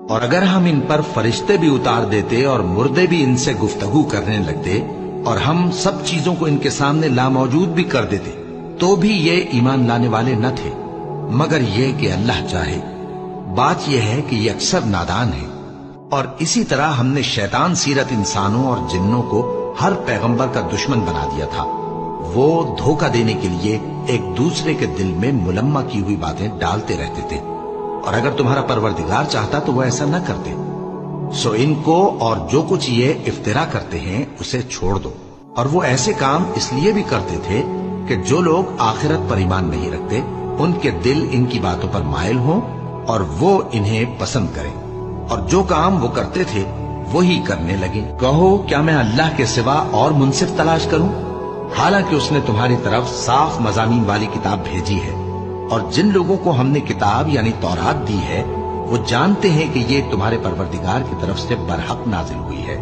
اور اگر ہم ان پر فرشتے بھی اتار دیتے اور مردے بھی ان سے گفتگو کرنے لگتے اور ہم سب چیزوں کو ان کے سامنے لاموجود بھی کر دیتے تو بھی یہ ایمان لانے والے نہ تھے، مگر یہ کہ اللہ چاہے۔ بات یہ ہے کہ یہ اکثر نادان ہے۔ اور اسی طرح ہم نے شیطان سیرت انسانوں اور جنوں کو ہر پیغمبر کا دشمن بنا دیا تھا۔ وہ دھوکہ دینے کے لیے ایک دوسرے کے دل میں ملمہ کی ہوئی باتیں ڈالتے رہتے تھے، اور اگر تمہارا پروردگار چاہتا تو وہ ایسا نہ کرتے۔ سو ان کو اور جو کچھ یہ افترا کرتے ہیں اسے چھوڑ دو۔ اور وہ ایسے کام اس لیے بھی کرتے تھے کہ جو لوگ آخرت پر ایمان نہیں رکھتے ان کے دل ان کی باتوں پر مائل ہوں اور وہ انہیں پسند کریں، اور جو کام وہ کرتے تھے وہی کرنے لگے۔ کہو کیا میں اللہ کے سوا اور منصف تلاش کروں، حالانکہ اس نے تمہاری طرف صاف مضامین والی کتاب بھیجی ہے، اور جن لوگوں کو ہم نے کتاب یعنی تورات دی ہے وہ جانتے ہیں کہ یہ تمہارے پروردگار کی طرف سے برحق نازل ہوئی ہے۔